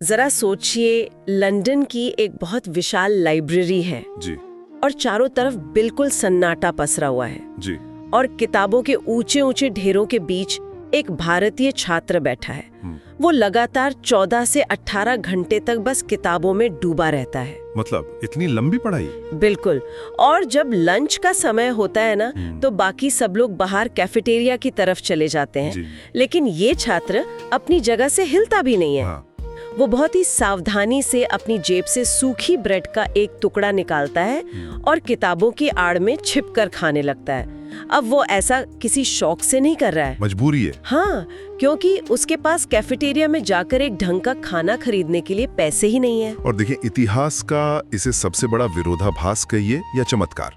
जरा सोचिए, लंदन की एक बहुत विशाल लाइब्रेरी है जी और चारों तरफ बिल्कुल सन्नाटा पसरा हुआ है जी। और किताबों के ऊंचे ऊंचे ढेरों के बीच एक भारतीय छात्र बैठा है। वो लगातार 14 से 18 घंटे तक बस किताबों में डूबा रहता है। मतलब इतनी लंबी पढ़ाई? बिल्कुल। और जब लंच का समय होता है ना, तो बाकी सब लोग बाहर कैफेटेरिया की तरफ चले जाते हैं, लेकिन ये छात्र अपनी जगह से हिलता भी नहीं है। हाँ। वो बहुत ही सावधानी से अपनी जेब से सूखी ब्रेड का एक टुकड़ा निकालता है और किताबों की आड़ में छिपकर खाने लगता है। अब वो ऐसा किसी शौक से नहीं कर रहा है, मजबूरी है। हाँ, क्योंकि उसके पास कैफेटेरिया में जाकर एक ढंग का खाना खरीदने के लिए पैसे ही नहीं है। और देखिए, इतिहास का इसे सबसे बड़ा विरोधाभास कहिए या चमत्कार,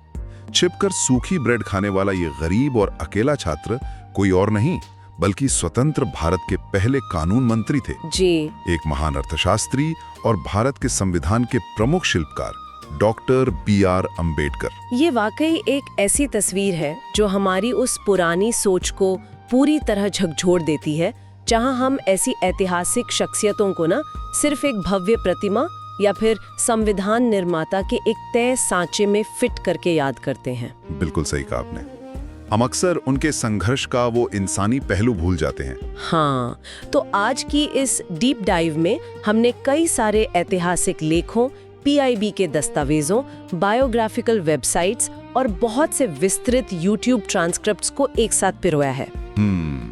छिपकर सूखी ब्रेड खाने वाला ये गरीब और अकेला छात्र कोई और नहीं बल्कि स्वतंत्र भारत के पहले कानून मंत्री थे जी। एक महान अर्थशास्त्री और भारत के संविधान के प्रमुख शिल्पकार डॉक्टर B.R. अम्बेडकर। ये वाकई एक ऐसी तस्वीर है जो हमारी उस पुरानी सोच को पूरी तरह झकझोर देती है, जहां हम ऐसी ऐतिहासिक शख्सियतों को ना सिर्फ एक भव्य प्रतिमा या फिर संविधान निर्माता के एक तय सांचे में फिट करके याद करते हैं। बिल्कुल सही कहा आपने। हम अक्सर उनके संघर्ष का वो इंसानी पहलू भूल जाते हैं। हाँ, तो आज की इस डीप डाइव में हमने कई सारे ऐतिहासिक लेखों, PIB के दस्तावेजों, बायोग्राफिकल वेबसाइट्स और बहुत से विस्तृत YouTube ट्रांसक्रिप्ट्स को एक साथ पिरोया है।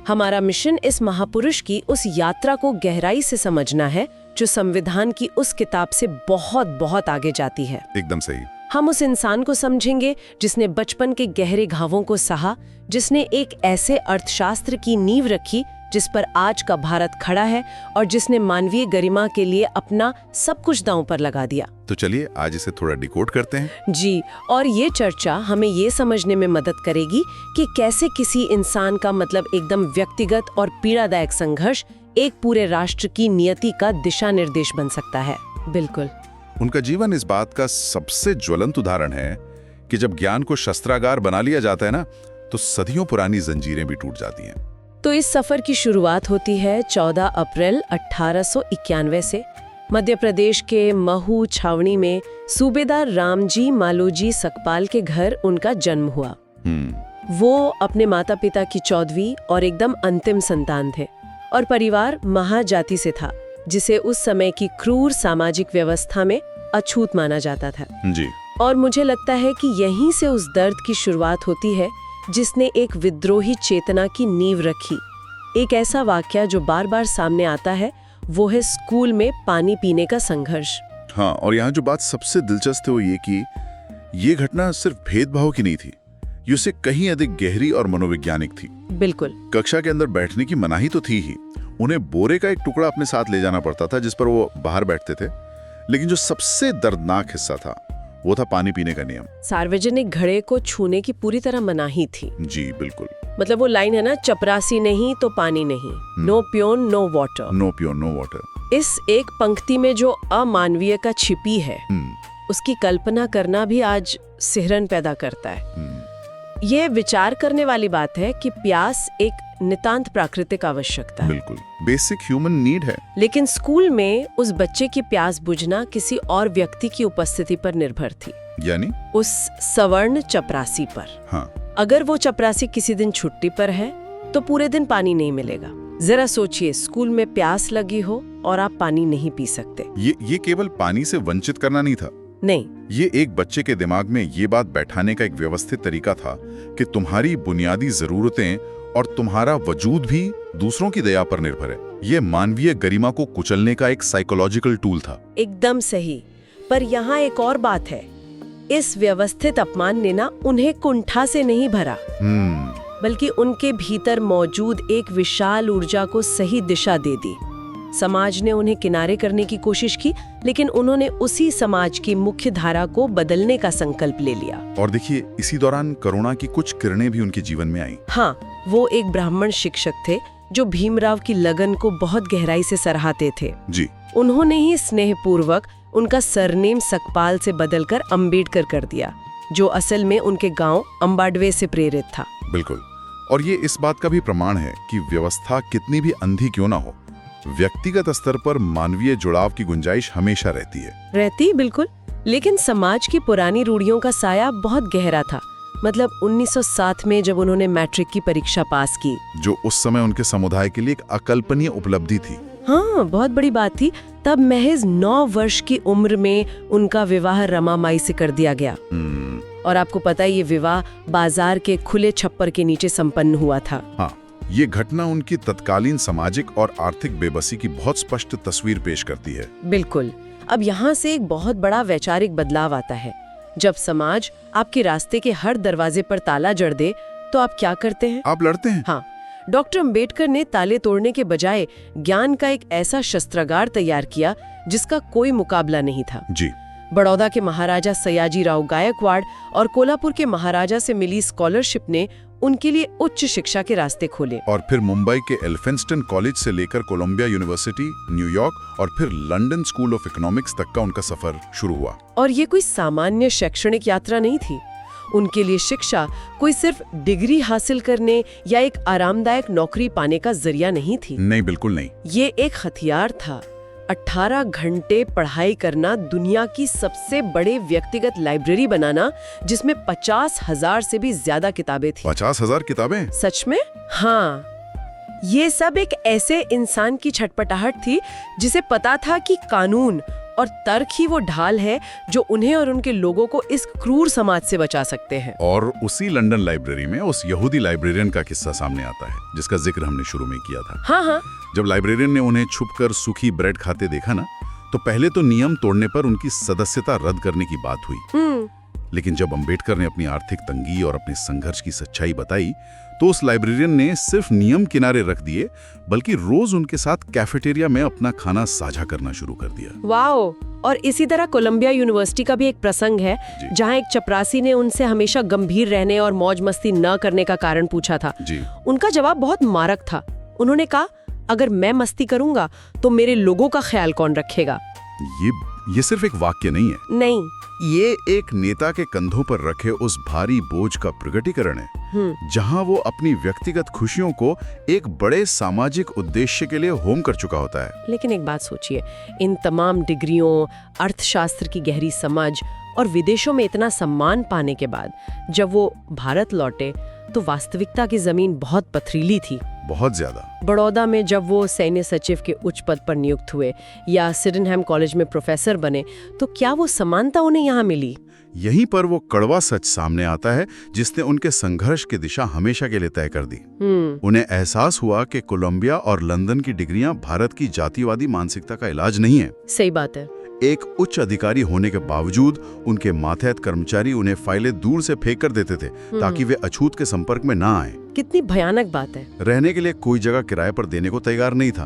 हमारा मिशन इस महापुरुष की उस यात्रा को गहराई से समझना है जो संविधान की उस किताब से बहुत बहुत आगे जाती है। एकदम सही। हम उस इंसान को समझेंगे जिसने बचपन के गहरे घावों को सहा, जिसने एक ऐसे अर्थशास्त्र की नींव रखी जिस पर आज का भारत खड़ा है और जिसने मानवीय गरिमा के लिए अपना सब कुछ दांव पर लगा दिया। तो चलिए आज इसे थोड़ा डिकोड करते हैं। जी, और ये चर्चा हमें ये समझने में मदद करेगी कि कैसे किसी इंसान का मतलब एकदम व्यक्तिगत और पीड़ादायक संघर्ष एक पूरे राष्ट्र की नियति का दिशा निर्देश बन सकता है। बिल्कुल। उनका जीवन इस बात का सबसे ज्वलंत उदाहरण है कि जब ज्ञान को शस्त्रागार बना लिया जाता है ना, तो सदियों पुरानी जंजीरें भी टूट जाती हैं। तो इस सफर की शुरुआत होती है 14 अप्रैल 1891 से। मध्य प्रदेश के महू छावनी में सूबेदार रामजी मालोजी सकपाल के घर उनका जन्म हुआ। वो अपने माता पिता की 14वीं और एकदम अंतिम संतान थे और परिवार महाजाति से था, जिसे उस समय की क्रूर सामाजिक व्यवस्था में अछूत माना जाता था। जी। और मुझे लगता है कि यहीं से उस दर्द की शुरुआत होती है जिसने एक विद्रोही चेतना की नींव रखी। एक ऐसा वाकया जो बार बार सामने आता है वो है स्कूल में पानी पीने का संघर्ष। हाँ, और यहाँ जो बात सबसे दिलचस्प है वो ये कि ये घटना सिर्फ भेदभाव की नहीं थी, ये उससे कहीं अधिक गहरी और मनोवैज्ञानिक थी। बिल्कुल। कक्षा के अंदर बैठने की मनाही तो थी ही, उन्हें बोरे का एक टुकड़ा अपने साथ ले जाना पड़ता था जिस पर वो बाहर बैठते थे, लेकिन जो सबसे दर्दनाक हिस्सा था वो था पानी पीने का नियम। सार्वजनिक घड़े को छूने की पूरी तरह मनाही थी। जी बिल्कुल। मतलब वो लाइन है ना, चपरासी नहीं तो पानी नहीं, no peon no water. No peon no water. इस एक पंक्ति में जो अमानवीय का छिपी है, उसकी कल्पना करना भी आज सिहरन पैदा करता है। ये विचार करने वाली बात है कि प्यास एक नितांत प्राकृतिक आवश्यकता है। बिल्कुल, बेसिक ह्यूमन नीड है। लेकिन स्कूल में उस बच्चे की प्यास बुझना किसी और व्यक्ति की उपस्थिति पर निर्भर थी, यानी उस सवर्ण चपरासी पर। हाँ। अगर वो चपरासी किसी दिन छुट्टी पर है तो पूरे दिन पानी नहीं मिलेगा। जरा सोचिए, स्कूल में प्यास लगी हो और आप पानी नहीं पी सकते। ये केवल पानी से वंचित करना नहीं था, नहीं, ये एक बच्चे के दिमाग में ये बात बैठाने का एक व्यवस्थित तरीका था कि तुम्हारी बुनियादी जरूरतें और तुम्हारा वजूद भी दूसरों की दया पर निर्भर है। ये मानवीय गरिमा को कुचलने का एक साइकोलॉजिकल टूल था। एकदम सही। पर यहाँ एक और बात है, इस व्यवस्थित अपमान ने ना उन्हें कुंठा से नहीं भरा, बल्कि उनके भीतर मौजूद एक विशाल ऊर्जा को सही दिशा दे दी। समाज ने उन्हें किनारे करने की कोशिश की, लेकिन उन्होंने उसी समाज की मुख्य धारा को बदलने का संकल्प ले लिया। और देखिए, इसी दौरान करुणा की कुछ किरणें भी उनके जीवन में आईं। हाँ, वो एक ब्राह्मण शिक्षक थे जो भीमराव की लगन को बहुत गहराई से सराहते थे। जी। उन्होंने ही स्नेहपूर्वक उनका सरनेम सकपाल से बदलकर अम्बेडकर कर दिया, जो असल में उनके गांव अंबाडवे से प्रेरित था। बिल्कुल। और ये इस बात का भी प्रमाण है कि व्यवस्था कितनी भी अंधी क्यों ना हो, व्यक्तिगत स्तर पर मानवीय जुड़ाव की गुंजाइश हमेशा रहती है। रहती बिल्कुल, लेकिन समाज की पुरानी रूढ़ियों का साया बहुत गहरा था। मतलब 1907 में जब उन्होंने मैट्रिक की परीक्षा पास की, जो उस समय उनके समुदाय के लिए एक अकल्पनीय उपलब्धि थी। हाँ, बहुत बड़ी बात थी। तब महज 9 वर्ष की उम्र में उनका विवाह रमाबाई से कर दिया गया। और आपको पता है, ये विवाह बाजार के खुले छप्पर के नीचे संपन्न हुआ था। हाँ, ये घटना उनकी तत्कालीन सामाजिक और आर्थिक बेबसी की बहुत स्पष्ट तस्वीर पेश करती है। बिल्कुल। अब यहाँ से एक बहुत बड़ा वैचारिक बदलाव आता है। जब समाज आपके रास्ते के हर दरवाजे पर ताला जड़ दे, तो आप क्या करते हैं? आप लड़ते हैं। हाँ, डॉक्टर अंबेडकर ने ताले तोड़ने के बजाय ज्ञान का एक ऐसा शस्त्रागार तैयार किया जिसका कोई मुकाबला नहीं था। जी। बड़ौदा के महाराजा सयाजीराव गायकवाड़ और कोल्हापुर के महाराजा से मिली स्कॉलरशिप ने उनके लिए उच्च शिक्षा के रास्ते खोले। और फिर मुंबई के एल्फिंस्टन कॉलेज से लेकर कोलंबिया यूनिवर्सिटी, न्यूयॉर्क और फिर लंदन स्कूल ऑफ इकोनॉमिक्स तक का उनका सफर शुरू हुआ। और ये कोई सामान्य शैक्षणिक यात्रा नहीं थी। उनके लिए शिक्षा कोई सिर्फ डिग्री हासिल करने या एक आरामदायक नौकरी पाने का जरिया नहीं थी। नहीं, बिल्कुल नहीं। ये एक हथियार था। 18 घंटे पढ़ाई करना, दुनिया की सबसे बड़े व्यक्तिगत लाइब्रेरी बनाना जिसमें 50,000 से भी ज्यादा किताबें थी। 50,000 किताबें? सच में? हाँ, ये सब एक ऐसे इंसान की छटपटाहट थी जिसे पता था कि कानून और तर्क ही वो ढाल है जो उन्हें और उनके लोगों को इस क्रूर समाज से बचा सकते हैं। और उसी लंदन लाइब्रेरी में उस यहूदी लाइब्रेरियन का किस्सा सामने आता है जिसका जिक्र हमने शुरू में किया था। हाँ हाँ। जब लाइब्रेरियन ने उन्हें छुपकर सूखी ब्रेड खाते देखा ना, तो पहले तो नियम तोड़ने पर उनकी सदस्यता रद्द करने की बात हुई। लेकिन जब अंबेडकर ने अपनी आर्थिक तंगी और अपने संघर्ष की सच्चाई बताई, तो उस लाइब्रेरियन ने सिर्फ नियम किनारे रख दिए, बल्कि रोज उनके साथ कैफेटेरिया में अपना खाना साझा करना शुरू कर दिया। वाओ! और इसी तरह कोलंबिया यूनिवर्सिटी का भी एक प्रसंग है जहां एक चपरासी ने उनसे हमेशा गंभीर रहने और मौज मस्ती न करने का कारण पूछा था। जी। उनका जवाब बहुत मारक था। उन्होंने कहा, अगर मैं मस्ती करूंगा तो मेरे लोगों का ख्याल कौन रखेगा? ये सिर्फ एक वाक्य नहीं है। नहीं, ये एक नेता के कंधों पर रखे उस भारी बोझ का प्रकटीकरण है, जहां वो अपनी व्यक्तिगत खुशियों को एक बड़े सामाजिक उद्देश्य के लिए होम कर चुका होता है। लेकिन एक बात सोचिए, इन तमाम डिग्रियों, अर्थशास्त्र की गहरी समझ और विदेशों में इतना सम्मान पाने के बाद जब वो भारत लौटे तो वास्तविकता की जमीन बहुत पथरीली थी। बहुत ज्यादा। बड़ौदा में जब वो सैन्य सचिव के उच्च पद पर नियुक्त हुए या सिडेनहैम कॉलेज में प्रोफेसर बने, तो क्या वो समानता उन्हें यहाँ मिली? यहीं पर वो कड़वा सच सामने आता है जिसने उनके संघर्ष की दिशा हमेशा के लिए तय कर दी। उन्हें एहसास हुआ कि कोलंबिया और लंदन की डिग्रियां भारत की जातिवादी मानसिकता का इलाज नहीं है। सही बात है। एक उच्च अधिकारी होने के बावजूद उनके मातहत कर्मचारी उन्हें फाइलें दूर से फेंक कर देते थे ताकि वे अछूत के संपर्क में ना आए। कितनी भयानक बात है। रहने के लिए कोई जगह किराए पर देने को तैयार नहीं था।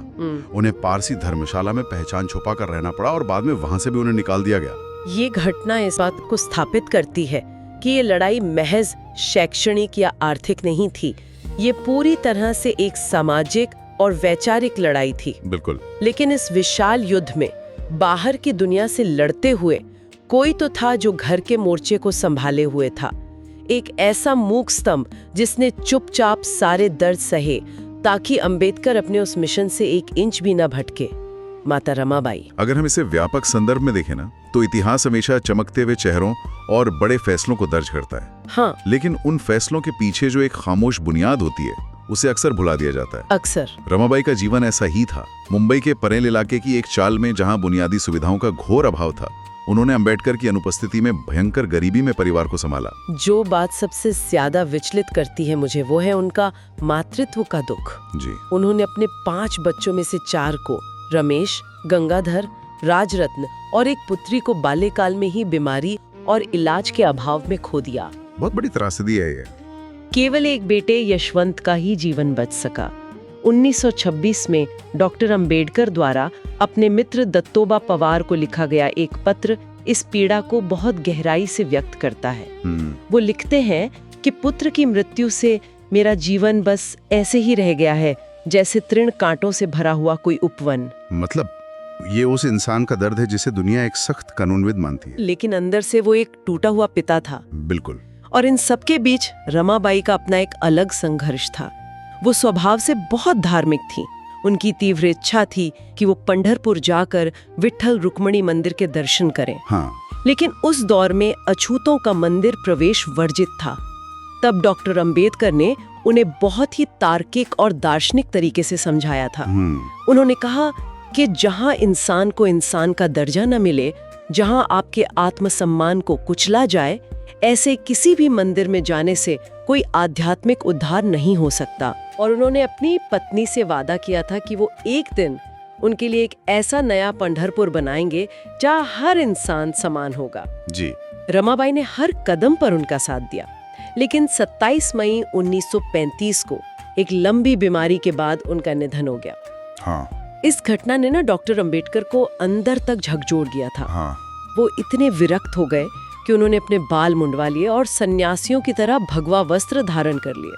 उन्हें पारसी धर्मशाला में पहचान छुपा कर रहना पड़ा और बाद में वहां से भी उन्हें निकाल दिया गया। ये घटना इस बात को स्थापित करती है कि ये लड़ाई महज शैक्षणिक या आर्थिक नहीं थी। ये पूरी तरह से एक सामाजिक और वैचारिक लड़ाई थी। बिल्कुल। लेकिन इस विशाल युद्ध में बाहर की दुनिया से लड़ते हुए कोई तो था जो घर के मोर्चे को संभाले हुए था। एक ऐसा मूक स्तंभ जिसने चुपचाप सारे दर्द सहे ताकि अंबेडकर अपने उस मिशन से 1 इंच भी न भटके। माता रमाबाई। अगर हम इसे व्यापक संदर्भ में देखें ना, तो इतिहास हमेशा चमकते हुए चेहरों और बड़े फैसलों को दर्ज करता है। हाँ। लेकिन उन फैसलों के पीछे जो एक खामोश बुनियाद होती है उसे अक्सर भुला दिया जाता है। अक्सर। रमाबाई का जीवन ऐसा ही था। मुंबई के परेल इलाके की एक चाल में जहां बुनियादी सुविधाओं का घोर अभाव था, उन्होंने अंबेडकर की अनुपस्थिति में भयंकर गरीबी में परिवार को संभाला। जो बात सबसे ज्यादा विचलित करती है मुझे, वो है उनका मातृत्व का दुख। जी। उन्होंने अपने 5 बच्चों में से 4 को, रमेश, गंगाधर, राजरत्न और एक पुत्री को बाल्यकाल में ही बीमारी और इलाज के अभाव में खो दिया। बहुत बड़ी त्रासदी है ये। केवल एक बेटे यशवंत का ही जीवन बच सका। 1926 में डॉक्टर अंबेडकर द्वारा अपने मित्र दत्तोबा पवार को लिखा गया एक पत्र इस पीड़ा को बहुत गहराई से व्यक्त करता है। वो लिखते हैं कि पुत्र की मृत्यु से मेरा जीवन बस ऐसे ही रह गया है जैसे तृण कांटों से भरा हुआ कोई उपवन। मतलब ये उस इंसान का दर्द है जिसे दुनिया एक सख्त कानूनविद मानती है, लेकिन अंदर से वो एक टूटा हुआ पिता था। बिल्कुल। और इन सबके बीच रमाबाई का अपना एक अलग संघर्ष था। वो स्वभाव से बहुत धार्मिक थी। उनकी तीव्र इच्छा थी कि वो पंढरपुर जाकर विट्ठल रुक्मिणी मंदिर के दर्शन करें। हाँ। लेकिन उस दौर में अछूतों का मंदिर प्रवेश वर्जित था। तब डॉक्टर अंबेडकर ने उन्हें बहुत ही तार्किक और दार्शनिक तरीके से समझाया था। उन्होंने कहा कि जहां इंसान को इंसान का दर्जा न मिले, जहां आपके आत्मसम्मान को कुचला जाए, ऐसे किसी भी मंदिर में जाने से कोई आध्यात्मिक उद्धार नहीं हो सकता। और उन्होंने अपनी पत्नी से वादा किया था कि वो एक दिन उनके लिए एक ऐसा नया पंढरपुर बनाएंगे जहां हर इंसान समान होगा। जी। रमाबाई ने हर कदम पर उनका साथ दिया। लेकिन 27 मई 1935 को एक लंबी बीमारी के बाद उनका निधन हो गया। हाँ। इस घटना ने डॉक्टर अंबेडकर को अंदर तक झकझोर दिया था। हाँ। वो इतने विरक्त हो गए कि उन्होंने अपने बाल मुंडवा लिए और सन्यासियों की तरह भगवा वस्त्र धारण कर लिए।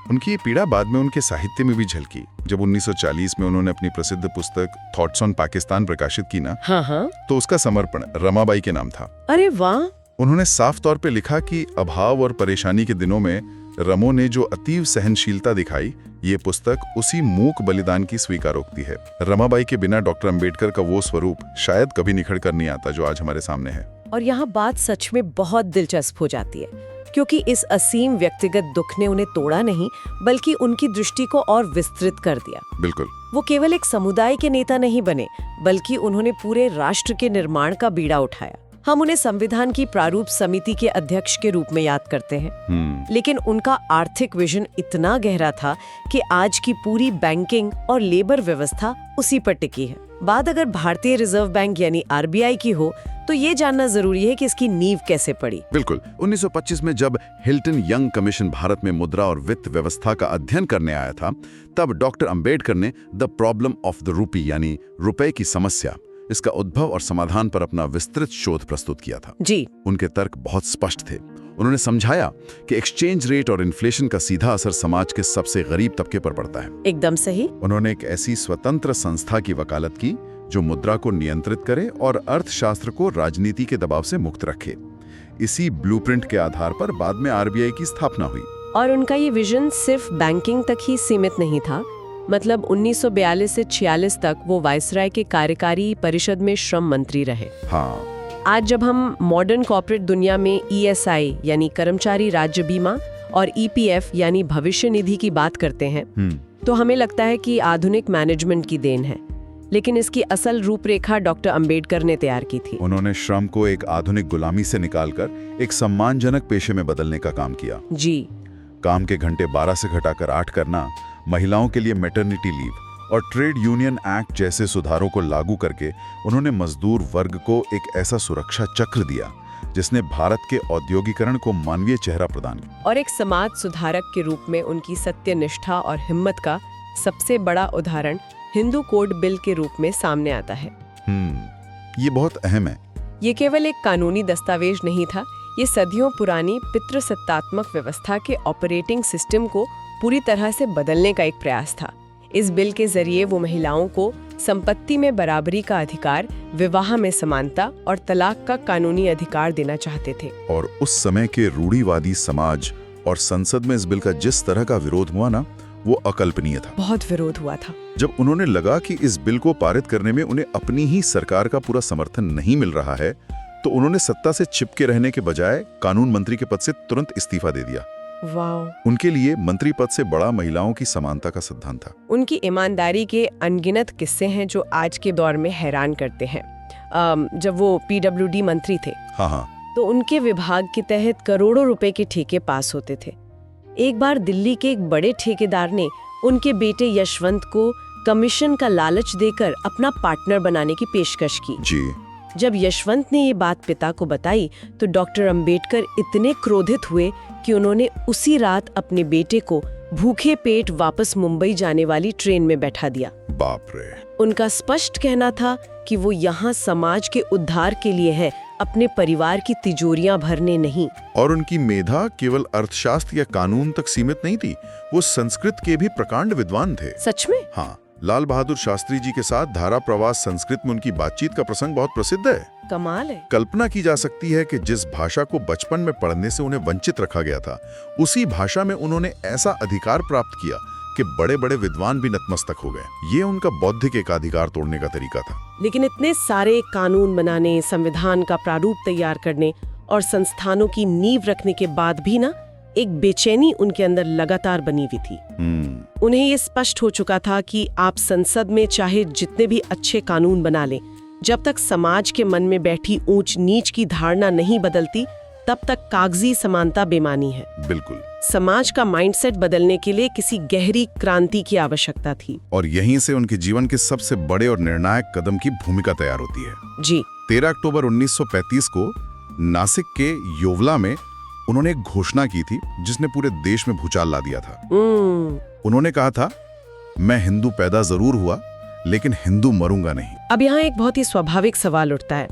उनकी ये पीड़ा बाद में उनके साहित्य में भी झलकी। जब 1940 में उन्होंने अपनी प्रसिद्ध पुस्तक थॉट्स ऑन पाकिस्तान प्रकाशित की ना, हाँ, तो उसका समर्पण रमाबाई के नाम था। अरे वाह। उन्होंने साफ तौर पे लिखा कि अभाव और परेशानी के दिनों में रमो ने जो अतीव सहनशीलता दिखाई, ये पुस्तक उसी मूक बलिदान की स्वीकारोक्ति है। रमाबाई के बिना डॉक्टर अंबेडकर का वो स्वरूप शायद कभी निखर कर नहीं आता जो आज हमारे सामने है। और यहाँ बात सच में बहुत दिलचस्प हो जाती है, क्योंकि इस असीम व्यक्तिगत दुख ने उन्हें तोड़ा नहीं, बल्कि उनकी दृष्टि को और विस्तृत कर दिया। बिल्कुल। वो केवल एक समुदाय के नेता नहीं बने, बल्कि उन्होंने पूरे राष्ट्र के निर्माण का बीड़ा उठाया। हम उन्हें संविधान की प्रारूप समिति के अध्यक्ष के रूप में याद करते हैं, लेकिन उनका आर्थिक विजन इतना गहरा था कि आज की पूरी बैंकिंग और लेबर व्यवस्था उसी पर टिकी है। बात अगर भारतीय रिजर्व बैंक यानी आरबीआई की हो, तो ये जानना जरूरी है कि इसकी नींव कैसे पड़ी। बिल्कुल। 1925 में जब हिल्टन यंग कमीशन भारत में मुद्रा और वित्त व्यवस्था का अध्ययन करने आया था, तब डॉक्टर अंबेडकर ने the problem of the rupee यानी रुपए की समस्या, इसका उद्भव और समाधान पर अपना विस्तृत शोध प्रस्तुत किया था। जी। उनके तर्क बहुत स्पष्ट थे। उन्होंने समझाया कि एक्सचेंज रेट और इन्फ्लेशन का सीधा असर समाज के सबसे गरीब तबके पर पड़ता है। एकदम सही। उन्होंने एक ऐसी स्वतंत्र संस्था की वकालत की जो मुद्रा को नियंत्रित करे और अर्थशास्त्र को राजनीति के दबाव से मुक्त रखे। इसी ब्लूप्रिंट के आधार पर बाद में आरबीआई की स्थापना हुई। और उनका ये विजन सिर्फ बैंकिंग तक ही सीमित नहीं था। मतलब 1942 से 46 तक वो वायसराय के कार्यकारी परिषद में श्रम मंत्री रहे। हाँ। आज जब हम मॉडर्न कॉर्पोरेट दुनिया में ईएसआई यानी कर्मचारी राज्य बीमा और ईपीएफ यानी भविष्य निधि की बात करते हैं, तो हमें लगता है कि आधुनिक मैनेजमेंट की देन है। लेकिन इसकी असल रूपरेखा डॉक्टर अंबेडकर ने तैयार की थी। उन्होंने श्रम को एक आधुनिक गुलामी से निकालकर एक सम्मानजनक पेशे में बदलने का काम किया। जी। काम के घंटे 12 से घटाकर 8 करना, महिलाओं के लिए मैटरनिटी लीव और ट्रेड यूनियन एक्ट जैसे सुधारों को लागू करके उन्होंने मजदूर वर्ग को एक ऐसा सुरक्षा चक्र दिया जिसने भारत के औद्योगिकरण को मानवीय चेहरा प्रदान किया। और एक समाज सुधारक के रूप में उनकी सत्यनिष्ठा और हिम्मत का सबसे बड़ा उदाहरण हिंदू कोड बिल के रूप में सामने आता है। ये बहुत अहम है। ये केवल एक कानूनी दस्तावेज नहीं था, ये सदियों पुरानी पितृसत्तात्मक व्यवस्था के ऑपरेटिंग सिस्टम को पूरी तरह से बदलने का एक प्रयास था। इस बिल के जरिए वो महिलाओं को संपत्ति में बराबरी का अधिकार, विवाह में समानता और तलाक का कानूनी अधिकार देना चाहते थे। और उस समय के रूढ़िवादी समाज और संसद में इस बिल का जिस तरह का विरोध हुआ ना, वो अकल्पनीय था। बहुत विरोध हुआ था। जब उन्होंने लगा कि इस बिल को पारित करने में उन्हें अपनी ही सरकार का पूरा समर्थन नहीं मिल रहा है, तो उन्होंने सत्ता से चिपके रहने के बजाय कानून मंत्री के पद से तुरंत इस्तीफा दे दिया। वाह। उनके लिए मंत्री पद से बड़ा महिलाओं की समानता का सिद्धांत था। उनकी ईमानदारी के अनगिनत किस्से हैं जो आज के दौर में हैरान करते हैं। जब वो पीडब्ल्यूडी मंत्री थे, हाँ, तो उनके विभाग के तहत करोड़ों रुपए के ठेके पास होते थे। एक बार दिल्ली के एक बड़े ठेकेदार ने उनके बेटे यशवंत को कमीशन का लालच देकर अपना पार्टनर बनाने की पेशकश की। जी। जब यशवंत ने ये बात पिता को बताई, तो डॉक्टर अंबेडकर इतने क्रोधित हुए कि उन्होंने उसी रात अपने बेटे को भूखे पेट वापस मुंबई जाने वाली ट्रेन में बैठा दिया। बाप रे। उनका स्पष्ट कहना था कि वो यहाँ समाज के उद्धार के लिए है, अपने परिवार की तिजोरियां भरने नहीं। और उनकी मेधा केवल अर्थशास्त्र या कानून तक सीमित नहीं थी, वो संस्कृत के भी प्रकांड विद्वान थे। सच में? हाँ। लाल बहादुर शास्त्री जी के साथ धारा प्रवास संस्कृत में उनकी बातचीत का प्रसंग बहुत प्रसिद्ध है। कमाल है। कल्पना की जा सकती है कि जिस भाषा को बचपन में पढ़ने से उन्हें वंचित रखा गया था, उसी भाषा में उन्होंने ऐसा अधिकार प्राप्त किया कि बड़े बड़े विद्वान भी नतमस्तक हो गए। ये उनका बौद्धिक एकाधिकार तोड़ने का तरीका था। लेकिन इतने सारे कानून बनाने, संविधान का प्रारूप तैयार करने और संस्थानों की नींव रखने के बाद भी ना एक बेचैनी उनके अंदर लगातार बनी हुई थी। उन्हें ये स्पष्ट हो चुका था कि आप संसद में चाहे जितने भी अच्छे कानून बना लें, जब तक समाज के मन में बैठी ऊंच नीच की धारणा नहीं बदलती, तब तक कागजी समानता बेमानी है। बिल्कुल। समाज का माइंडसेट बदलने के लिए किसी गहरी क्रांति की आवश्यकता थी। और यहीं से उनके जीवन के सबसे बड़े और निर्णायक कदम की भूमिका तैयार होती है। जी। 13 अक्टूबर 1935 को नासिक के योवला में उन्होंने एक घोषणा की थी जिसने पूरे देश में भूचाल ला दिया था। उन्होंने कहा था, मैं हिंदू पैदा जरूर हुआ लेकिन हिंदू मरूंगा नहीं। अब यहाँ एक बहुत ही स्वाभाविक सवाल उठता है।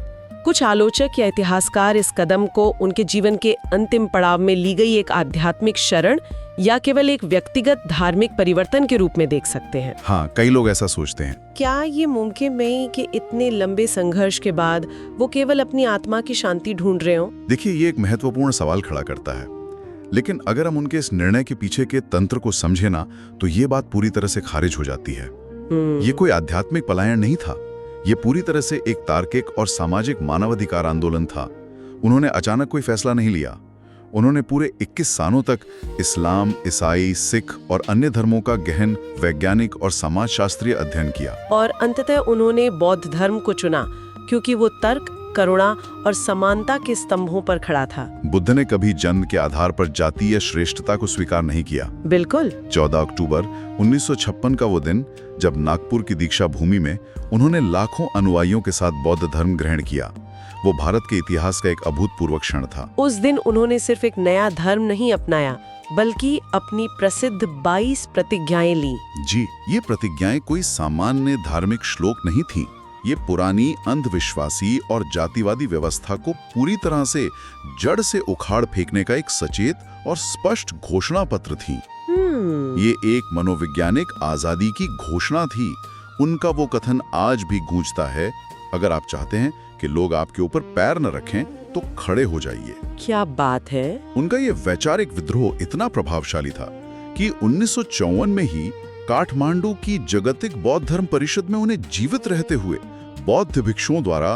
कुछ आलोचक या इतिहासकार इस कदम को उनके जीवन के अंतिम पड़ाव में ली गई एक आध्यात्मिक शरण या केवल एक व्यक्तिगत धार्मिक परिवर्तन के रूप में देख सकते हैं। हाँ, कई लोग ऐसा सोचते हैं। क्या ये मुमकिन नहीं कि इतने लंबे संघर्ष के बाद वो केवल अपनी आत्मा की शांति ढूंढ रहे हो? देखिए, ये एक महत्वपूर्ण सवाल खड़ा करता है, लेकिन अगर हम उनके इस निर्णय के पीछे के तंत्र को समझे ना, तो ये बात पूरी तरह से खारिज हो जाती है। ये कोई आध्यात्मिक पलायन नहीं था, ये पूरी तरह से एक तार्किक और सामाजिक मानवाधिकार आंदोलन था। उन्होंने अचानक कोई फैसला नहीं लिया। उन्होंने पूरे 21 सालों तक इस्लाम, ईसाई, सिख और अन्य धर्मों का गहन वैज्ञानिक और समाजशास्त्रीय अध्ययन किया। और अंततः उन्होंने बौद्ध धर्म को चुना क्योंकि वो तर्क, करुणा और समानता के स्तंभों पर खड़ा था। बुद्ध ने कभी जन्म के आधार पर जाति या श्रेष्ठता को स्वीकार नहीं किया। बिल्कुल। 14 अक्टूबर 1956 का वो दिन जब नागपुर की दीक्षा भूमि में उन्होंने लाखों अनुयायियों के साथ बौद्ध धर्म ग्रहण किया, वो भारत के इतिहास का एक अभूतपूर्व क्षण था। उस दिन उन्होंने सिर्फ एक नया धर्म नहीं अपनाया, बल्कि अपनी प्रसिद्ध 22 प्रतिज्ञाएं ली। जी, ये प्रतिज्ञाएं कोई सामान्य धार्मिक श्लोक नहीं थीं। ये पुरानी अंधविश्वासी और जातिवादी व्यवस्था को पूरी तरह से जड़ से उखाड़ फेंकने का एक सचेत और स्पष्ट घोषणा पत्र थी। ये एक मनोवैज्ञानिक आजादी की घोषणा थी। उनका वो कथन आज भी गूंजता है, अगर आप चाहते हैं कि लोग आपके ऊपर पैर न रखें तो खड़े हो जाइए। क्या बात है। उनका ये वैचारिक विद्रोह इतना प्रभावशाली था कि 1954 में ही काठमांडू की जागतिक बौद्ध धर्म परिषद में उन्हें जीवित रहते हुए बौद्ध भिक्षुओं द्वारा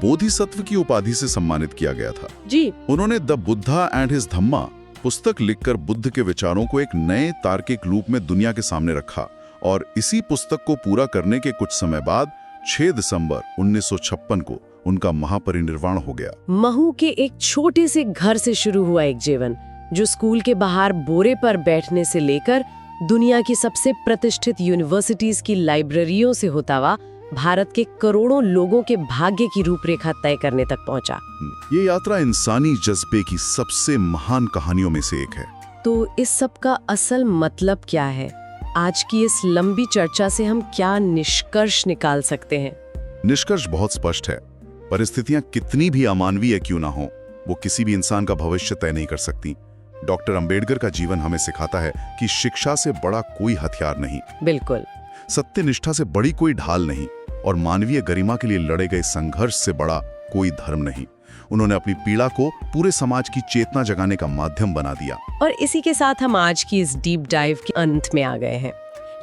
बोधिसत्व की उपाधि से सम्मानित किया गया था। जी। उन्होंने द बुद्धा एंड हिज धम्मा पुस्तक लिखकर बुद्ध के विचारों को एक नए तार्किक रूप में दुनिया के सामने रखा, और इसी पुस्तक को पूरा करने के कुछ समय बाद 6 दिसंबर 1956 को उनका महापरिनिर्वाण हो गया। महू के एक छोटे से घर से शुरू हुआ एक जीवन, जो स्कूल के बाहर बोरे पर बैठने से लेकर दुनिया की सबसे प्रतिष्ठित यूनिवर्सिटीज की लाइब्रेरियों से होता हुआ भारत के करोड़ों लोगों के भाग्य की रूपरेखा तय करने तक पहुंचा। ये यात्रा इंसानी जज्बे की सबसे महान कहानियों में से एक है। तो इस सब का असल मतलब क्या है? आज की इस लंबी चर्चा से हम क्या निष्कर्ष निकाल सकते हैं? निष्कर्ष बहुत स्पष्ट है। परिस्थितियां कितनी भी अमानवीय क्यों ना हो, वो किसी भी इंसान का भविष्य तय नहीं कर सकती। डॉक्टर अंबेडकर का जीवन हमें सिखाता है कि शिक्षा से बड़ा कोई हथियार नहीं, बिल्कुल, सत्यनिष्ठा से बड़ी कोई ढाल नहीं, और मानवीय गरिमा के लिए लड़े गए संघर्ष से बड़ा कोई धर्म नहीं। उन्होंने अपनी पीड़ा को पूरे समाज की चेतना जगाने का माध्यम बना दिया। और इसी के साथ हम आज की इस डीप डाइव के अंत में आ गए हैं।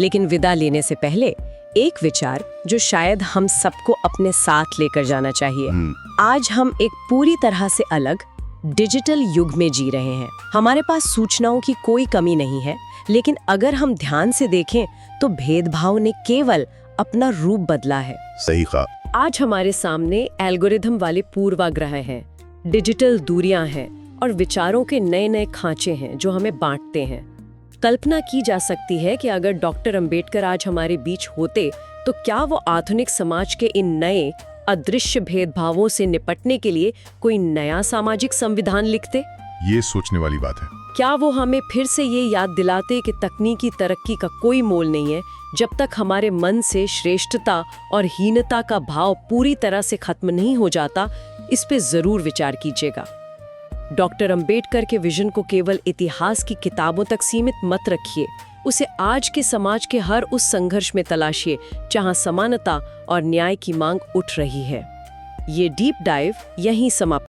लेकिन विदा लेने से पहले एक विचार जो शायद हम सबको अपने साथ लेकर जाना चाहिए। आज हम एक पूरी तरह से अलग डिजिटल युग में जी रहे हैं। हमारे पास सूचनाओं की कोई कमी नहीं है, लेकिन अगर हम ध्यान से देखें तो भेदभाव ने केवल अपना रूप बदला है। सही कहा। आज हमारे सामने एल्गोरिथम वाले पूर्वाग्रह हैं, डिजिटल दूरियां हैं और विचारों के नए नए खांचे हैं जो हमें बांटते हैं। कल्पना की जा सकती है कि अगर डॉक्टर अंबेडकर आज हमारे बीच होते तो क्या वो आधुनिक समाज के इन नए अदृश्य भेदभावों से निपटने के लिए कोई नया सामाजिक संविधान लिखते? ये सोचने वाली बात है। क्या वो हमें फिर से ये याद दिलाते कि तकनीकी तरक्की का कोई मोल नहीं है जब तक हमारे मन से श्रेष्ठता और हीनता का भाव पूरी तरह से खत्म नहीं हो जाता? इस पे जरूर विचार कीजिएगा। डॉक्टर अंबेडकर के विजन को केवल इतिहास की किताबों तक सीमित मत रखिए, उसे आज के समाज के हर उस संघर्ष में तलाशिए जहां समानता और न्याय की मांग उठ रही है। ये डीप डाइव यहीं समाप्त